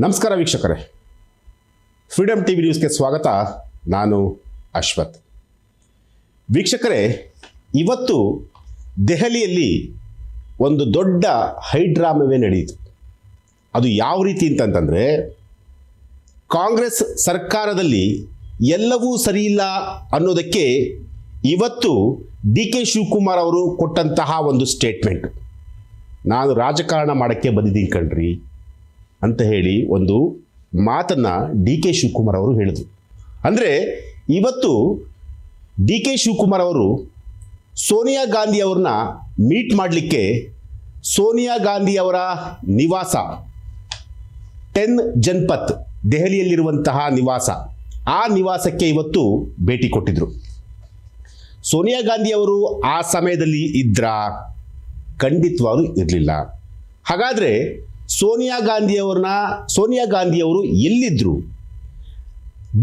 ನಮಸ್ಕಾರ ವೀಕ್ಷಕರೇ, freedom TV ನ್ಯೂಸ್ಗೆ ಸ್ವಾಗತ. ನಾನು ಅಶ್ವಥ್. ವೀಕ್ಷಕರೇ, ಇವತ್ತು ದೆಹಲಿಯಲ್ಲಿ ಒಂದು ದೊಡ್ಡ ಹೈಡ್ರಾಮವೇ ನಡೆಯಿತು. ಅದು ಯಾವ ರೀತಿ ಅಂತಂತಂದರೆ, ಕಾಂಗ್ರೆಸ್ ಸರ್ಕಾರದಲ್ಲಿ ಎಲ್ಲವೂ ಸರಿಯಿಲ್ಲ ಅನ್ನೋದಕ್ಕೆ ಇವತ್ತು ಡಿ ಕೆ ಶಿವಕುಮಾರ್ ಅವರು ಕೊಟ್ಟಂತಹ ಒಂದು ಸ್ಟೇಟ್ಮೆಂಟ್. ನಾನು ರಾಜಕಾರಣ ಮಾಡೋಕ್ಕೆ ಬಂದಿದ್ದೀನಿ ಕಣ್ರಿ ಅಂತ ಹೇಳಿ ಒಂದು ಮಾತನ್ನು ಡಿ ಕೆ ಶಿವಕುಮಾರ್ ಅವರು ಹೇಳಿದರು. ಅಂದರೆ ಇವತ್ತು ಡಿ ಕೆ ಶಿವಕುಮಾರ್ ಅವರು ಸೋನಿಯಾ ಗಾಂಧಿ ಅವ್ರನ್ನ ಮೀಟ್ ಮಾಡಲಿಕ್ಕೆ ಸೋನಿಯಾ ಗಾಂಧಿ ಅವರ ನಿವಾಸ 10 ಜನಪಥ್ ದೆಹಲಿಯಲ್ಲಿರುವಂತಹ ನಿವಾಸ, ಆ ನಿವಾಸಕ್ಕೆ ಇವತ್ತು ಭೇಟಿ ಕೊಟ್ಟಿದ್ದರು. ಸೋನಿಯಾ ಗಾಂಧಿ ಅವರು ಆ ಸಮಯದಲ್ಲಿ ಇದ್ರಾ? ಖಂಡಿತವಾಗ್ಲೂ ಇರಲಿಲ್ಲ. ಹಾಗಾದರೆ ಸೋನಿಯಾ ಗಾಂಧಿ ಅವರು ಎಲ್ಲಿದ್ದರು?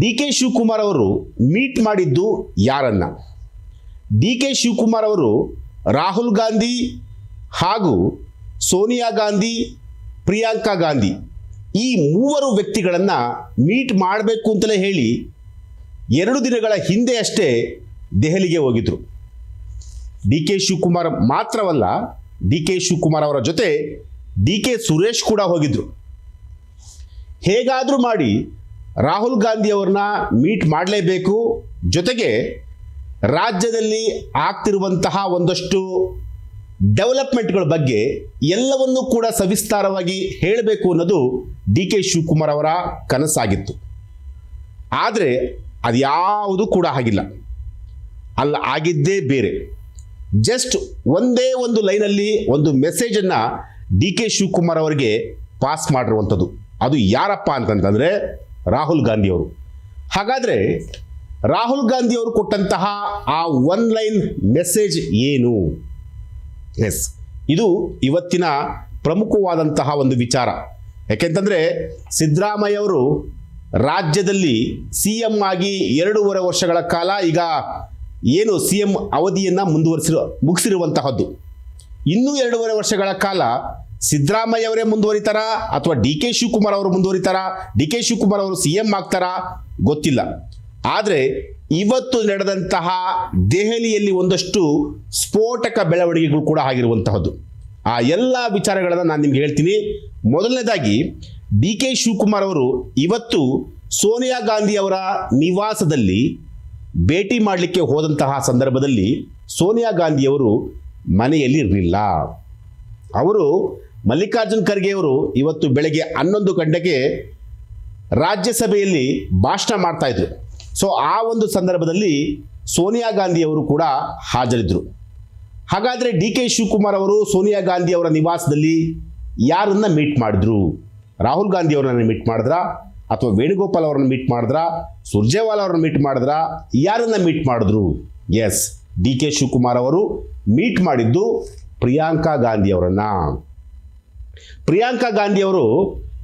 ಡಿ ಕೆ ಶಿವಕುಮಾರ್ ಅವರು ಮೀಟ್ ಮಾಡಿದ್ದು ಯಾರನ್ನ? ಡಿ ಕೆ ಶಿವಕುಮಾರ್ ಅವರು ರಾಹುಲ್ ಗಾಂಧಿ ಹಾಗೂ ಸೋನಿಯಾ ಗಾಂಧಿ, ಪ್ರಿಯಾಂಕಾ ಗಾಂಧಿ ಈ ಮೂವರು ವ್ಯಕ್ತಿಗಳನ್ನು ಮೀಟ್ ಮಾಡಬೇಕು ಅಂತಲೇ ಹೇಳಿ 2 ದಿನಗಳ ಹಿಂದೆ ಅಷ್ಟೇ ದೆಹಲಿಗೆ ಹೋಗಿದ್ರು. ಡಿ ಕೆ ಶಿವಕುಮಾರ್ ಮಾತ್ರವಲ್ಲ, ಡಿ ಕೆ ಶಿವಕುಮಾರ್ ಅವರ ಜೊತೆ ಡಿ ಕೆ ಸುರೇಶ್ ಕೂಡ ಹೋಗಿದ್ರು. ಹೇಗಾದರೂ ಮಾಡಿ ರಾಹುಲ್ ಗಾಂಧಿ ಅವ್ರನ್ನ ಮೀಟ್ ಮಾಡಲೇಬೇಕು. ಜೊತೆಗೆ ರಾಜ್ಯದಲ್ಲಿ ಆಗ್ತಿರುವಂತಹ ಒಂದಷ್ಟು ಡೆವಲಪ್ಮೆಂಟ್ಗಳ ಬಗ್ಗೆ ಎಲ್ಲವನ್ನೂ ಕೂಡ ಸವಿಸ್ತಾರವಾಗಿ ಹೇಳಬೇಕು ಅನ್ನೋದು ಡಿ ಕೆ ಶಿವಕುಮಾರ್ ಅವರ ಕನಸಾಗಿತ್ತು. ಆದರೆ ಅದ್ಯಾವುದು ಕೂಡ ಆಗಿಲ್ಲ. ಅಲ್ಲ, ಆಗಿದ್ದೇ ಬೇರೆ. ಜಸ್ಟ್ ಒಂದೇ ಒಂದು ಲೈನಲ್ಲಿ ಒಂದು ಮೆಸೇಜನ್ನು ಡಿ ಕೆ ಶಿವಕುಮಾರ್ ಅವರಿಗೆ ಪಾಸ್ ಮಾಡಿರುವಂಥದ್ದು. ಅದು ಯಾರಪ್ಪ ಅಂತಂತಂದರೆ ರಾಹುಲ್ ಗಾಂಧಿ ಅವರು. ಹಾಗಾದರೆ ರಾಹುಲ್ ಗಾಂಧಿ ಅವರು ಕೊಟ್ಟಂತಹ ಆ 1 ಲೈನ್ ಮೆಸೇಜ್ ಏನು? ಎಸ್, ಇದು ಇವತ್ತಿನ ಪ್ರಮುಖವಾದಂತಹ ಒಂದು ವಿಚಾರ. ಯಾಕೆಂತಂದರೆ ಸಿದ್ದರಾಮಯ್ಯ ಅವರು ರಾಜ್ಯದಲ್ಲಿ ಸಿ ಎಂ ಆಗಿ 2.5 ವರ್ಷಗಳ ಕಾಲ ಈಗ ಏನು ಸಿ ಎಂ ಅವಧಿಯನ್ನು ಮುಗಿಸಿರುವಂತಹದ್ದು. ಇನ್ನೂ 2.5 ವರ್ಷಗಳ ಕಾಲ ಸಿದ್ದರಾಮಯ್ಯ ಅವರೇ ಮುಂದುವರಿತಾರಾ ಅಥವಾ ಡಿ ಕೆ ಶಿವಕುಮಾರ್ ಅವರು ಮುಂದುವರಿತಾರಾ? ಡಿ ಕೆ ಶಿವಕುಮಾರ್ ಅವರು ಸಿ ಎಂ ಆಗ್ತಾರಾ ಗೊತ್ತಿಲ್ಲ. ಆದರೆ ಇವತ್ತು ನಡೆದಂತಹ ದೆಹಲಿಯಲ್ಲಿ ಒಂದಷ್ಟು ಸ್ಫೋಟಕ ಬೆಳವಣಿಗೆಗಳು ಕೂಡ ಆಗಿರುವಂತಹದ್ದು. ಆ ಎಲ್ಲ ವಿಚಾರಗಳನ್ನು ನಾನು ನಿಮ್ಗೆ ಹೇಳ್ತೀನಿ. ಮೊದಲನೇದಾಗಿ, ಡಿ ಕೆ ಶಿವಕುಮಾರ್ ಅವರು ಇವತ್ತು ಸೋನಿಯಾ ಗಾಂಧಿ ಅವರ ನಿವಾಸದಲ್ಲಿ ಭೇಟಿ ಮಾಡಲಿಕ್ಕೆ ಹೋದಂತಹ ಸಂದರ್ಭದಲ್ಲಿ ಸೋನಿಯಾ ಗಾಂಧಿಯವರು ಮನೆಯಲ್ಲಿ ಇರಲಿಲ್ಲ. ಅವರು ಮಲ್ಲಿಕಾರ್ಜುನ್ ಖರ್ಗೆ ಅವರು ಇವತ್ತು ಬೆಳಗ್ಗೆ 11 ಗಂಟೆಗೆ ರಾಜ್ಯಸಭೆಯಲ್ಲಿ ಭಾಷಣ ಮಾಡ್ತಾ ಇದ್ರು. ಸೊ ಆ ಒಂದು ಸಂದರ್ಭದಲ್ಲಿ ಸೋನಿಯಾ ಗಾಂಧಿ ಅವರು ಕೂಡ ಹಾಜರಿದ್ದರು. ಹಾಗಾದರೆ ಡಿ ಕೆ ಶಿವಕುಮಾರ್ ಅವರು ಸೋನಿಯಾ ಗಾಂಧಿ ಅವರ ನಿವಾಸದಲ್ಲಿ ಯಾರನ್ನ ಮೀಟ್ ಮಾಡಿದ್ರು? ರಾಹುಲ್ ಗಾಂಧಿ ಅವರನ್ನ ಮೀಟ್ ಮಾಡಿದ್ರಾ ಅಥವಾ ವೇಣುಗೋಪಾಲ್ ಅವರನ್ನು ಮೀಟ್ ಮಾಡಿದ್ರಾ? ಸುರ್ಜೇವಾಲಾ ಅವರನ್ನು ಮೀಟ್ ಮಾಡಿದ್ರಾ? ಯಾರನ್ನ ಮೀಟ್ ಮಾಡಿದ್ರು? ಎಸ್, ಡಿ ಕೆ ಶಿವಕುಮಾರ್ ಅವರು ಮೀಟ್ ಮಾಡಿದ್ದು ಪ್ರಿಯಾಂಕಾ ಗಾಂಧಿ ಅವರನ್ನ. ಪ್ರಿಯಾಂಕಾ ಗಾಂಧಿ ಅವರು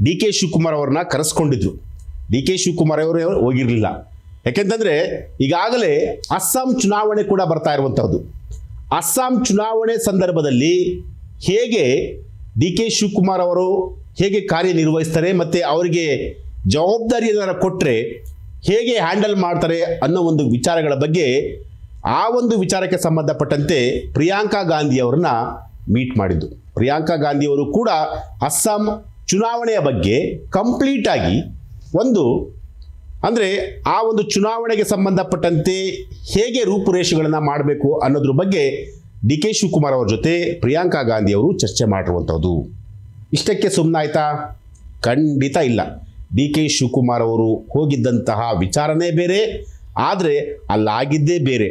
ಡಿ ಕೆ ಶಿವಕುಮಾರ್ ಅವರನ್ನ ಕರೆಸ್ಕೊಂಡಿದ್ರು. ಡಿ ಕೆ ಶಿವಕುಮಾರ್ ಅವರು ಹೋಗಿರಲಿಲ್ಲ. ಯಾಕೆಂತಂದರೆ ಈಗಾಗಲೇ ಅಸ್ಸಾಂ ಚುನಾವಣೆ ಕೂಡ ಬರ್ತಾ ಇರುವಂಥದ್ದು. ಅಸ್ಸಾಂ ಚುನಾವಣೆ ಸಂದರ್ಭದಲ್ಲಿ ಹೇಗೆ ಡಿ ಕೆ ಶಿವಕುಮಾರ್ ಅವರು ಹೇಗೆ ಕಾರ್ಯನಿರ್ವಹಿಸ್ತಾರೆ ಮತ್ತು ಅವರಿಗೆ ಜವಾಬ್ದಾರಿಯನ್ನು ಕೊಟ್ಟರೆ ಹೇಗೆ ಹ್ಯಾಂಡಲ್ ಮಾಡ್ತಾರೆ ಅನ್ನೋ ಒಂದು ವಿಚಾರಗಳ ಬಗ್ಗೆ, ಆ ಒಂದು ವಿಚಾರಕ್ಕೆ ಸಂಬಂಧಪಟ್ಟಂತೆ ಪ್ರಿಯಾಂಕಾ ಗಾಂಧಿ ಅವರನ್ನ ಮೀಟ್ ಮಾಡಿದ್ದು. ಪ್ರಿಯಾಂಕಾ ಗಾಂಧಿ ಅವರು ಕೂಡ ಅಸ್ಸಾಂ ಚುನಾವಣೆಯ ಬಗ್ಗೆ ಕಂಪ್ಲೀಟಾಗಿ ಅಂದರೆ ಆ ಒಂದು ಚುನಾವಣೆಗೆ ಸಂಬಂಧಪಟ್ಟಂತೆ ಹೇಗೆ ರೂಪುರೇಷೆಗಳನ್ನು ಮಾಡಬೇಕು ಅನ್ನೋದ್ರ ಬಗ್ಗೆ ಡಿ ಕೆ ಶಿವಕುಮಾರ್ ಅವರ ಜೊತೆ ಪ್ರಿಯಾಂಕಾ ಗಾಂಧಿ ಅವರು ಚರ್ಚೆ ಮಾಡಿರುವಂಥದ್ದು. ಇಷ್ಟಕ್ಕೆ ಸುಮ್ಮನಾಯ್ತಾ? ಖಂಡಿತ ಇಲ್ಲ. ಡಿ ಕೆ ಶಿವಕುಮಾರ್ ಅವರು ಹೋಗಿದ್ದಂತಹ ವಿಚಾರನೇ ಬೇರೆ, ಆದರೆ ಅಲ್ಲಾಗಿದ್ದೇ ಬೇರೆ.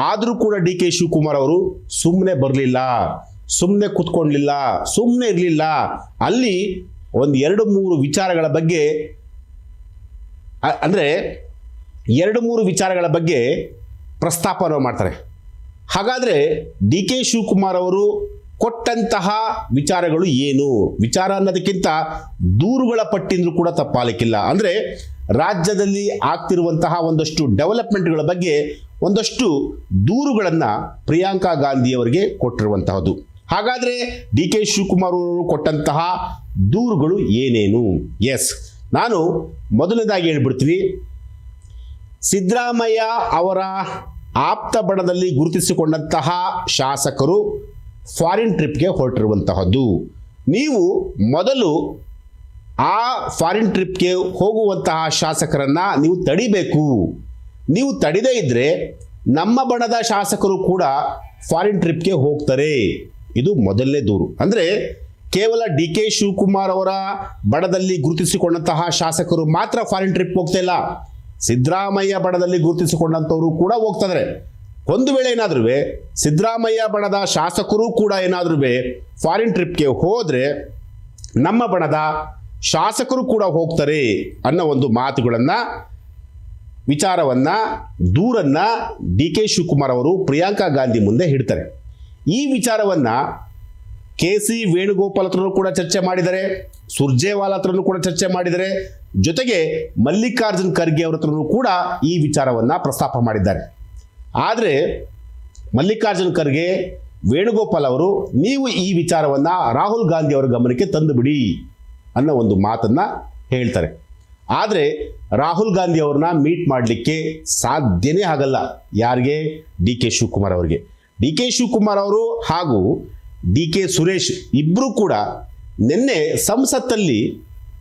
ಆದರೂ ಕೂಡ ಡಿ ಕೆ ಶಿವಕುಮಾರ್ ಅವರು ಸುಮ್ಮನೆ ಬರಲಿಲ್ಲ, ಸುಮ್ಮನೆ ಕೂತ್ಕೊಳ್ಳಲಿಲ್ಲ, ಸುಮ್ಮನೆ ಇರಲಿಲ್ಲ. ಅಲ್ಲಿ 2-3 ವಿಚಾರಗಳ ಬಗ್ಗೆ, ಅಂದರೆ 2-3 ವಿಚಾರಗಳ ಬಗ್ಗೆ ಪ್ರಸ್ತಾಪನ ಮಾಡ್ತಾರೆ. ಹಾಗಾದರೆ ಡಿ ಕೆ ಶಿವಕುಮಾರ್ ಅವರು ಕೊಟ್ಟಂತಹ ವಿಚಾರಗಳು ಏನು? ವಿಚಾರ ಅನ್ನೋದಕ್ಕಿಂತ ದೂರುಗಳ ಪಟ್ಟಿಂದ್ರೂ ಕೂಡ ತಪ್ಪಾಲಿಕ್ಕಿಲ್ಲ. ಅಂದರೆ ರಾಜ್ಯದಲ್ಲಿ ಆಗ್ತಿರುವಂತಹ ಒಂದಷ್ಟು ಡೆವಲಪ್ಮೆಂಟ್ಗಳ ಬಗ್ಗೆ ಒಂದಷ್ಟು ದೂರುಗಳನ್ನು ಪ್ರಿಯಾಂಕಾ ಗಾಂಧಿ ಅವರಿಗೆ ಕೊಟ್ಟಿರುವಂತಹದ್ದು. ಹಾಗಾದರೆ ಡಿ ಕೆ ಶಿವಕುಮಾರ್ ಅವರು ಕೊಟ್ಟಂತಹ ದೂರುಗಳು ಏನೇನು? ಎಸ್, ನಾನು ಮೊದಲನೇದಾಗಿ ಹೇಳ್ಬಿಡ್ತೀನಿ, ಸಿದ್ದರಾಮಯ್ಯ ಅವರ ಆಪ್ತ ಬಣದಲ್ಲಿ ಗುರುತಿಸಿಕೊಂಡಂತಹ ಶಾಸಕರು ಫಾರಿನ್ ಟ್ರಿಪ್ಗೆ ಹೊರಟಿರುವಂತಹದ್ದು. ನೀವು ಮೊದಲು ಆ ಫಾರಿನ್ ಟ್ರಿಪ್ಗೆ ಹೋಗುವಂತಹ ಶಾಸಕರನ್ನು ನೀವು ತಡಿಬೇಕು. ನೀವು ತಡಿದೇ ಇದ್ದರೆ ನಮ್ಮ ಬಣದ ಶಾಸಕರು ಕೂಡ ಫಾರಿನ್ ಟ್ರಿಪ್ಗೆ ಹೋಗ್ತಾರೆ. ಇದು ಮೊದಲನೇ ದೂರು. ಅಂದರೆ ಕೇವಲ ಡಿ ಕೆ ಶಿವಕುಮಾರ್ ಅವರ ಬಣದಲ್ಲಿ ಗುರುತಿಸಿಕೊಂಡಂತಹ ಶಾಸಕರು ಮಾತ್ರ ಫಾರಿನ್ ಟ್ರಿಪ್ ಹೋಗ್ತಾ ಇಲ್ಲ, ಸಿದ್ದರಾಮಯ್ಯ ಬಣದಲ್ಲಿ ಗುರುತಿಸಿಕೊಂಡಂಥವರು ಕೂಡ ಹೋಗ್ತಿದ್ದಾರೆ. ಒಂದು ವೇಳೆ ಏನಾದ್ರೂ ಸಿದ್ದರಾಮಯ್ಯ ಬಣದ ಶಾಸಕರು ಕೂಡ ಏನಾದ್ರೂ ಫಾರಿನ್ ಟ್ರಿಪ್ಗೆ ಹೋದರೆ ನಮ್ಮ ಬಣದ ಶಾಸಕರು ಕೂಡ ಹೋಗ್ತಾರೆ ಅನ್ನೋ ಒಂದು ಮಾತುಗಳನ್ನು, ವಿಚಾರವನ್ನು, ದೂರನ್ನು ಡಿ ಕೆ ಶಿವಕುಮಾರ್ ಅವರು ಪ್ರಿಯಾಂಕಾ ಗಾಂಧಿ ಮುಂದೆ ಇಡ್ತಾರೆ. ಈ ವಿಚಾರವನ್ನು ಕೆ ಸಿ ವೇಣುಗೋಪಾಲ್ ಹತ್ರನೂ ಕೂಡ ಚರ್ಚೆ ಮಾಡಿದ್ದಾರೆ, ಸುರ್ಜೇವಾಲಾ ಹತ್ರನೂ ಕೂಡ ಚರ್ಚೆ ಮಾಡಿದ್ದಾರೆ, ಜೊತೆಗೆ ಮಲ್ಲಿಕಾರ್ಜುನ್ ಖರ್ಗೆ ಅವರ ಹತ್ರನೂ ಕೂಡ ಈ ವಿಚಾರವನ್ನು ಪ್ರಸ್ತಾಪ ಮಾಡಿದ್ದಾರೆ. ಆದರೆ ಮಲ್ಲಿಕಾರ್ಜುನ್ ಖರ್ಗೆ, ವೇಣುಗೋಪಾಲ್ ಅವರು ನೀವು ಈ ವಿಚಾರವನ್ನು ರಾಹುಲ್ ಗಾಂಧಿ ಅವರ ಗಮನಕ್ಕೆ ತಂದು ಬಿಡಿ ಅನ್ನೋ ಒಂದು ಮಾತನ್ನು ಹೇಳ್ತಾರೆ. ಆದರೆ ರಾಹುಲ್ ಗಾಂಧಿ ಅವ್ರನ್ನ ಮೀಟ್ ಮಾಡಲಿಕ್ಕೆ ಸಾಧ್ಯನೇ ಆಗಲ್ಲ. ಯಾರಿಗೆ? ಡಿ ಕೆ ಶಿವಕುಮಾರ್ ಅವರಿಗೆ. ಡಿ ಕೆ ಶಿವಕುಮಾರ್ ಅವರು ಹಾಗೂ ಡಿ ಕೆ ಸುರೇಶ್ ಇಬ್ಬರು ಕೂಡ ನಿನ್ನೆ ಸಂಸತ್ತಲ್ಲಿ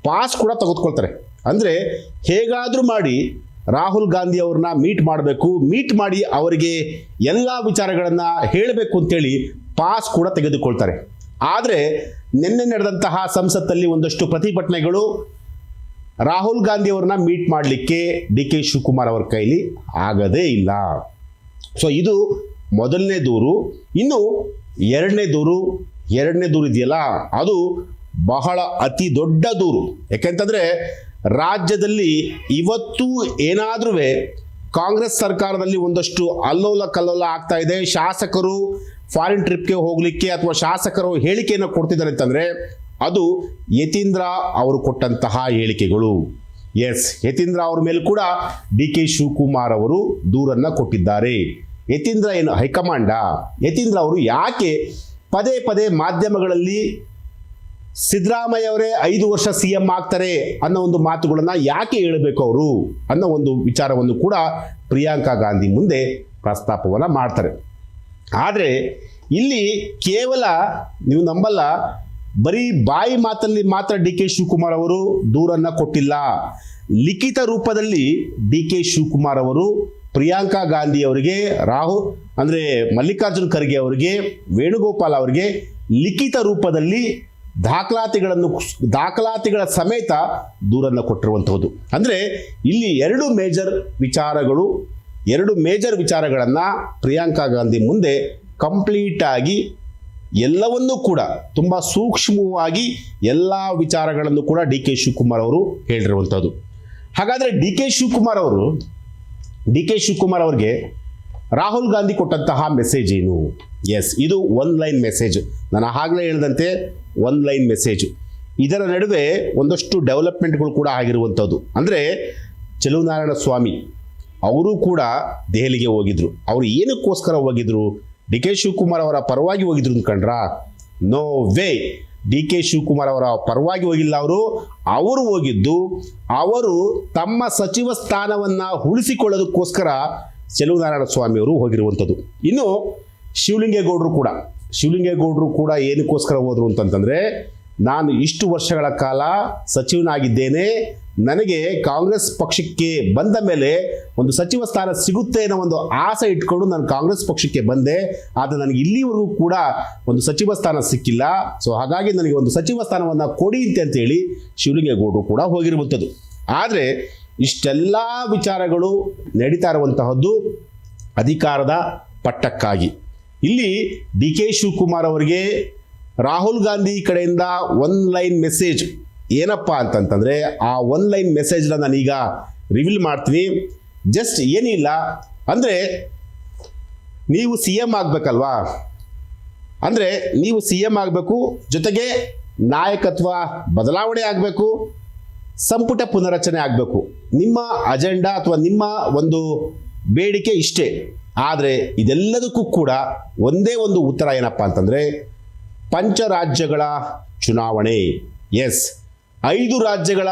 ಪಾಸ್ ಕೂಡ ತೆಗೆದುಕೊಳ್ತಾರೆ. ಅಂದರೆ ಹೇಗಾದರೂ ಮಾಡಿ ರಾಹುಲ್ ಗಾಂಧಿ ಅವ್ರನ್ನ ಮೀಟ್ ಮಾಡಬೇಕು, ಮೀಟ್ ಮಾಡಿ ಅವರಿಗೆ ಎಲ್ಲ ವಿಚಾರಗಳನ್ನು ಹೇಳಬೇಕು ಅಂತೇಳಿ ಪಾಸ್ ಕೂಡ ತೆಗೆದುಕೊಳ್ತಾರೆ. ಆದರೆ ನಿನ್ನೆ ನಡೆದಂತಹ ಸಂಸತ್ತಲ್ಲಿ ಒಂದಷ್ಟು ಪ್ರತಿಭಟನೆಗಳು, ರಾಹುಲ್ ಗಾಂಧಿ ಅವ್ರನ್ನ ಮೀಟ್ ಮಾಡಲಿಕ್ಕೆ ಡಿ ಕೆ ಶಿವಕುಮಾರ್ ಅವರ ಕೈಲಿ ಆಗದೇ ಇಲ್ಲ. ಸೊ ಇದು ಮೊದಲನೇ ದೂರು. ಇನ್ನು ಎರಡನೇ ದೂರು ಇದೆಯಲ್ಲ, ಅದು ಬಹಳ ಅತಿ ದೊಡ್ಡ ದೂರು. ಯಾಕೆಂತಂದರೆ ರಾಜ್ಯದಲ್ಲಿ ಇವತ್ತು ಏನಾದರೂ ಕಾಂಗ್ರೆಸ್ ಸರ್ಕಾರದಲ್ಲಿ ಒಂದಷ್ಟು ಅಲ್ಲೋಲ ಕಲ್ಲೋಲ ಆಗ್ತಾ ಇದೆ. ಶಾಸಕರು ಫಾರಿನ್ ಟ್ರಿಪ್ಗೆ ಹೋಗಲಿಕ್ಕೆ ಅಥವಾ ಶಾಸಕರು ಹೇಳಿಕೆಯನ್ನು ಕೊಡ್ತಿದ್ದಾರೆ ಅಂತಂದರೆ ಅದು ಯತೀಂದ್ರ ಅವರು ಕೊಟ್ಟಂತಹ ಹೇಳಿಕೆಗಳು. ಎಸ್, ಯತೀಂದ್ರ ಅವ್ರ ಮೇಲೆ ಕೂಡ ಡಿ ಕೆ ಶಿವಕುಮಾರ್ ಅವರು ದೂರನ್ನು ಕೊಟ್ಟಿದ್ದಾರೆ. ಯತೀಂದ್ರ ಏನು ಹೈಕಮಾಂಡ? ಯತೀಂದ್ರ ಅವರು ಯಾಕೆ ಪದೇ ಪದೇ ಮಾಧ್ಯಮಗಳಲ್ಲಿ ಸಿದ್ದರಾಮಯ್ಯ ಅವರೇ 5 ವರ್ಷ CM ಆಗ್ತಾರೆ ಅನ್ನೋ ಒಂದು ಮಾತುಗಳನ್ನು ಯಾಕೆ ಹೇಳಬೇಕು ಅವರು ಅನ್ನೋ ಒಂದು ವಿಚಾರವನ್ನು ಕೂಡ ಪ್ರಿಯಾಂಕಾ ಗಾಂಧಿ ಮುಂದೆ ಪ್ರಸ್ತಾಪವನ್ನು ಮಾಡ್ತಾರೆ. ಆದರೆ ಇಲ್ಲಿ ಕೇವಲ ನೀವು ನಂಬಲ್ಲ, ಬರೀ ಬಾಯಿ ಮಾತಲ್ಲಿ ಮಾತ್ರ ಡಿ ಕೆ ಶಿವಕುಮಾರ್ ಅವರು ದೂರನ್ನು ಕೊಟ್ಟಿಲ್ಲ. ಲಿಖಿತ ರೂಪದಲ್ಲಿ ಡಿ ಕೆ ಶಿವಕುಮಾರ್ ಅವರು ಪ್ರಿಯಾಂಕಾ ಗಾಂಧಿ ಅವರಿಗೆ, ಅಂದರೆ ಮಲ್ಲಿಕಾರ್ಜುನ್ ಖರ್ಗೆ ಅವರಿಗೆ, ವೇಣುಗೋಪಾಲ್ ಅವರಿಗೆ ಲಿಖಿತ ರೂಪದಲ್ಲಿ ದಾಖಲಾತಿಗಳ ಸಮೇತ ದೂರನ್ನು ಕೊಟ್ಟಿರುವಂಥದ್ದು. ಅಂದರೆ ಇಲ್ಲಿ ಎರಡು ಮೇಜರ್ ವಿಚಾರಗಳನ್ನು ಪ್ರಿಯಾಂಕಾ ಗಾಂಧಿ ಮುಂದೆ ಕಂಪ್ಲೀಟಾಗಿ ಎಲ್ಲವನ್ನೂ ಕೂಡ ತುಂಬ ಸೂಕ್ಷ್ಮವಾಗಿ ಎಲ್ಲ ವಿಚಾರಗಳನ್ನು ಕೂಡ ಡಿ ಕೆ ಶಿವಕುಮಾರ್ ಅವರು ಹೇಳಿರುವಂಥದ್ದು. ಹಾಗಾದರೆ ಡಿ ಕೆ ಶಿವಕುಮಾರ್ ಅವ್ರಿಗೆ ರಾಹುಲ್ ಗಾಂಧಿ ಕೊಟ್ಟಂತಹ ಮೆಸೇಜ್ ಏನು? ಎಸ್, ಇದು 1 ಲೈನ್ ಮೆಸೇಜ್. ನಾನು ಆಗಲೇ ಹೇಳಿದಂತೆ 1 ಲೈನ್ ಮೆಸೇಜ್. ಇದರ ನಡುವೆ ಒಂದಷ್ಟು ಡೆವಲಪ್ಮೆಂಟ್ಗಳು ಕೂಡ ಆಗಿರುವಂಥದ್ದು. ಅಂದರೆ ಚೆಲುವನಾರಾಯಣ ಸ್ವಾಮಿ ಅವರು ಕೂಡ ದೆಹಲಿಗೆ ಹೋಗಿದ್ರು. ಅವರು ಏನಕ್ಕೋಸ್ಕರ ಹೋಗಿದ್ರು? ಡಿ ಕೆ ಶಿವಕುಮಾರ್ ಅವರ ಪರವಾಗಿ ಹೋಗಿದ್ರು ಅಂದ್ಕೊಂಡ್ರಾ? No way. D K Shivakumar ಅವರ ಪರವಾಗಿ ಹೋಗಿಲ್ಲ. ಅವರು ಹೋಗಿದ್ದು ಅವರು ತಮ್ಮ ಸಚಿವ ಸ್ಥಾನವನ್ನು ಉಳಿಸಿಕೊಳ್ಳೋದಕ್ಕೋಸ್ಕರ ಚೆಲುವನಾರಾಯಣ ಸ್ವಾಮಿ ಅವರು ಹೋಗಿರುವಂಥದ್ದು. ಇನ್ನು ಶಿವಲಿಂಗೇಗೌಡರು ಕೂಡ ಏನಕ್ಕೋಸ್ಕರ ಹೋದರು ಅಂತಂತಂದರೆ, ನಾನು ಇಷ್ಟು ವರ್ಷಗಳ ಕಾಲ ಸಚಿವನಾಗಿದ್ದೇನೆ, ನನಗೆ ಕಾಂಗ್ರೆಸ್ ಪಕ್ಷಕ್ಕೆ ಬಂದ ಮೇಲೆ ಒಂದು ಸಚಿವ ಸ್ಥಾನ ಸಿಗುತ್ತೆ ಅನ್ನೋ ಒಂದು ಆಸೆ ಇಟ್ಕೊಂಡು ನಾನು ಕಾಂಗ್ರೆಸ್ ಪಕ್ಷಕ್ಕೆ ಬಂದೆ. ಆದರೆ ನನಗೆ ಇಲ್ಲಿವರೆಗೂ ಕೂಡ ಒಂದು ಸಚಿವ ಸ್ಥಾನ ಸಿಕ್ಕಿಲ್ಲ. ಸೊ ಹಾಗಾಗಿ ನನಗೆ ಒಂದು ಸಚಿವ ಸ್ಥಾನವನ್ನು ಕೊಡಿ ಅಂತೇಳಿ ಶಿವಲಿಂಗೇಗೌಡರು ಕೂಡ ಹೋಗಿರುವಂಥದ್ದು. ಆದರೆ ಇಷ್ಟೆಲ್ಲ ವಿಚಾರಗಳು ನಡೀತಾ ಇರುವಂತಹದ್ದು ಅಧಿಕಾರದ ಪಟ್ಟಕ್ಕಾಗಿ. ಇಲ್ಲಿ ಡಿ ಕೆ ಶಿವಕುಮಾರ್ ಅವರಿಗೆ ರಾಹುಲ್ ಗಾಂಧಿ ಕಡೆಯಿಂದ 1 ಲೈನ್ ಮೆಸೇಜ್ ಏನಪ್ಪ ಅಂತಂತಂದರೆ, ಆ 1 ಲೈನ್ ಮೆಸೇಜ್ನ ನಾನೀಗ ರಿವೀಲ್ ಮಾಡ್ತೀನಿ. ಜಸ್ಟ್ ಏನಿಲ್ಲ, ಅಂದರೆ ನೀವು CM ಆಗಬೇಕಲ್ವಾ, ಅಂದರೆ ನೀವು CM ಆಗಬೇಕು, ಜೊತೆಗೆ ನಾಯಕತ್ವ ಬದಲಾವಣೆ ಆಗಬೇಕು, ಸಂಪುಟ ಪುನರಚನೆ ಆಗಬೇಕು. ನಿಮ್ಮ ಅಜೆಂಡಾ ಅಥವಾ ನಿಮ್ಮ ಒಂದು ಬೇಡಿಕೆ ಇಷ್ಟೇ. ಆದರೆ ಇದೆಲ್ಲದಕ್ಕೂ ಕೂಡ ಒಂದೇ ಒಂದು ಉತ್ತರ ಏನಪ್ಪ ಅಂತಂದರೆ, ಪಂಚರಾಜ್ಯಗಳ ಚುನಾವಣೆ. ಎಸ್, 5 ರಾಜ್ಯಗಳ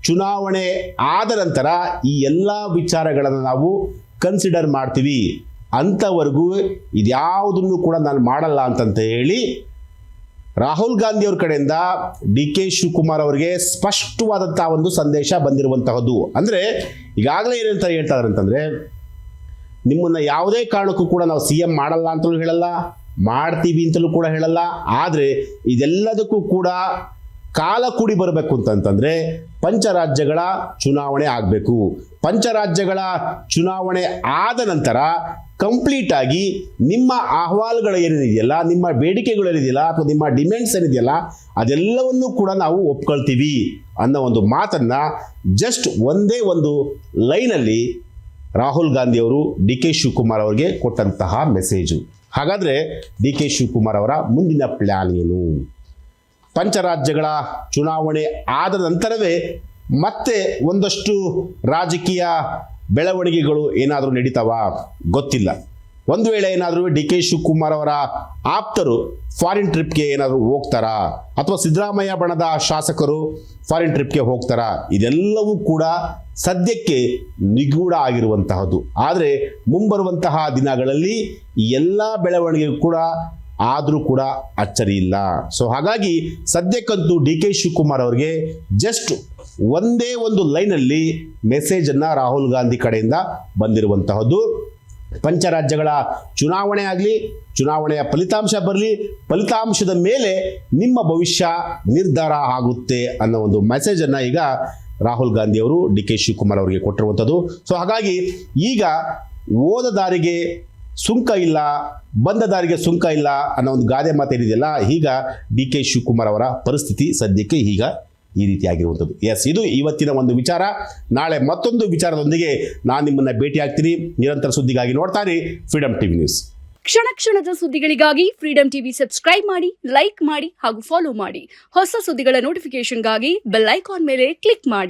ಚುನಾವಣೆ ಆದ ನಂತರ ಈ ಎಲ್ಲ ವಿಚಾರಗಳನ್ನು ನಾವು ಕನ್ಸಿಡರ್ ಮಾಡ್ತೀವಿ, ಅಂಥವರೆಗೂ ಇದ್ಯಾವುದನ್ನು ಕೂಡ ನಾನು ಮಾಡಲ್ಲ ಅಂತಂತ ಹೇಳಿ ರಾಹುಲ್ ಗಾಂಧಿ ಅವ್ರ ಕಡೆಯಿಂದ ಡಿ ಕೆ ಶಿವಕುಮಾರ್ ಅವರಿಗೆ ಸ್ಪಷ್ಟವಾದಂಥ ಒಂದು ಸಂದೇಶ ಬಂದಿರುವಂತಹದ್ದು. ಅಂದರೆ ಈಗಾಗಲೇ ಏನಂತ ಹೇಳ್ತಾ ಇದ್ದಾರೆ ಅಂತಂದರೆ, ನಿಮ್ಮನ್ನು ಯಾವುದೇ ಕಾರಣಕ್ಕೂ ಕೂಡ ನಾವು CM ಮಾಡಲ್ಲ ಅಂತಲೂ ಹೇಳಲ್ಲ, ಮಾಡ್ತೀವಿ ಅಂತಲೂ ಕೂಡ ಹೇಳಲ್ಲ. ಆದರೆ ಇದೆಲ್ಲದಕ್ಕೂ ಕೂಡ ಕಾಲ ಕೂಡಿ ಬರಬೇಕು ಅಂತಂತಂದರೆ ಪಂಚರಾಜ್ಯಗಳ ಚುನಾವಣೆ ಆಗಬೇಕು. ಪಂಚರಾಜ್ಯಗಳ ಚುನಾವಣೆ ಆದ ನಂತರ ಕಂಪ್ಲೀಟ್ ಆಗಿ ನಿಮ್ಮ ಅಹವಾಲುಗಳು ಏನಿದೆಯಲ್ಲ, ನಿಮ್ಮ ಬೇಡಿಕೆಗಳು ಏನಿದೆಯಲ್ಲ, ಅಥವಾ ನಿಮ್ಮ ಡಿಮ್ಯಾಂಡ್ಸ್ ಏನಿದೆಯಲ್ಲ, ಅದೆಲ್ಲವನ್ನೂ ಕೂಡ ನಾವು ಒಪ್ಕೊಳ್ತೀವಿ ಅನ್ನೋ ಒಂದು ಮಾತನ್ನು ಜಸ್ಟ್ ಒಂದೇ ಒಂದು ಲೈನಲ್ಲಿ ರಾಹುಲ್ ಗಾಂಧಿ ಅವರು ಡಿ ಕೆ ಶಿವಕುಮಾರ್ ಅವರಿಗೆ ಕೊಟ್ಟಂತಹ ಮೆಸೇಜು. ಹಾಗಾದರೆ ಡಿ ಕೆ ಶಿವಕುಮಾರ್ ಅವರ ಮುಂದಿನ ಪ್ಲ್ಯಾನ್ ಏನು? ಪಂಚರಾಜ್ಯಗಳ ಚುನಾವಣೆ ಆದ ನಂತರವೇ ಮತ್ತೆ ಒಂದಷ್ಟು ರಾಜಕೀಯ ಬೆಳವಣಿಗೆಗಳು ಏನಾದರೂ ನಡೀತಾವ ಗೊತ್ತಿಲ್ಲ. ಒಂದು ವೇಳೆ ಏನಾದರೂ ಡಿ ಕೆ ಶಿವಕುಮಾರ್ ಅವರ ಆಪ್ತರು ಫಾರಿನ್ ಟ್ರಿಪ್ಗೆ ಏನಾದರೂ ಹೋಗ್ತಾರಾ, ಅಥವಾ ಸಿದ್ದರಾಮಯ್ಯ ಬಣದ ಶಾಸಕರು ಫಾರಿನ್ ಟ್ರಿಪ್ಗೆ ಹೋಗ್ತಾರಾ, ಇದೆಲ್ಲವೂ ಕೂಡ ಸದ್ಯಕ್ಕೆ ನಿಗೂಢ ಆಗಿರುವಂತಹದ್ದು. ಆದರೆ ಮುಂಬರುವಂತಹ ದಿನಗಳಲ್ಲಿ ಈ ಎಲ್ಲ ಬೆಳವಣಿಗೆ ಕೂಡ ಆದರೂ ಕೂಡ ಅಚ್ಚರಿ ಇಲ್ಲ. ಸೊ ಹಾಗಾಗಿ ಸದ್ಯಕ್ಕಂತೂ ಡಿ ಕೆ ಶಿವಕುಮಾರ್ ಅವರಿಗೆ ಜಸ್ಟ್ ಒಂದೇ ಒಂದು ಲೈನಲ್ಲಿ ಮೆಸೇಜನ್ನು ರಾಹುಲ್ ಗಾಂಧಿ ಕಡೆಯಿಂದ ಬಂದಿರುವಂತಹದ್ದು. ಪಂಚರಾಜ್ಯಗಳ ಚುನಾವಣೆ ಆಗಲಿ, ಚುನಾವಣೆಯ ಫಲಿತಾಂಶ ಬರಲಿ, ಫಲಿತಾಂಶದ ಮೇಲೆ ನಿಮ್ಮ ಭವಿಷ್ಯ ನಿರ್ಧಾರ ಆಗುತ್ತೆ ಅನ್ನೋ ಒಂದು ಮೆಸೇಜನ್ನು ಈಗ ರಾಹುಲ್ ಗಾಂಧಿ ಅವರು ಡಿ ಕೆ ಶಿವಕುಮಾರ್ ಅವರಿಗೆ ಕೊಟ್ಟಿರುವಂಥದ್ದು. ಸೊ ಹಾಗಾಗಿ ಈಗ ಹೋದ ದಾರಿಗೆ ಸುಂಕ ಇಲ್ಲ, ಬಂದ ದಾರಿಗೆ ಸುಂಕ ಇಲ್ಲ ಅನ್ನೋ ಒಂದು ಗಾದೆ ಮಾತೇನಿದೆಯಲ್ಲ, ಈಗ ಡಿ ಕೆ ಶಿವಕುಮಾರ್ ಅವರ ಪರಿಸ್ಥಿತಿ ಸದ್ಯಕ್ಕೆ ಈಗ ಈ ರೀತಿಯಾಗಿರುವಂಥದ್ದು. ಎಸ್, ಇದು ಇವತ್ತಿನ ಒಂದು ವಿಚಾರ. ನಾಳೆ ಮತ್ತೊಂದು ವಿಚಾರದೊಂದಿಗೆ ನಾನು ನಿಮ್ಮನ್ನು ಭೇಟಿ ಆಗ್ತೀನಿ. ನಿರಂತರ ಸುದ್ದಿಗಾಗಿ ನೋಡ್ತಾ ಇರಿ ಫ್ರೀಡಮ್ ಟಿವಿ ನ್ಯೂಸ್. ಕ್ಷಣ ಕ್ಷಣದ ಸುದ್ದಿಗಳಿಗಾಗಿ ಫ್ರೀಡಮ್ ಟಿವಿ ಸಬ್ಸ್ಕ್ರೈಬ್ ಮಾಡಿ, ಲೈಕ್ ಮಾಡಿ ಹಾಗೂ ಫಾಲೋ ಮಾಡಿ. ಹೊಸ ಸುದ್ದಿಗಳ ನೋಟಿಫಿಕೇಶನ್ಗಾಗಿ ಬೆಲ್ ಐಕಾನ್ ಮೇಲೆ ಕ್ಲಿಕ್ ಮಾಡಿ.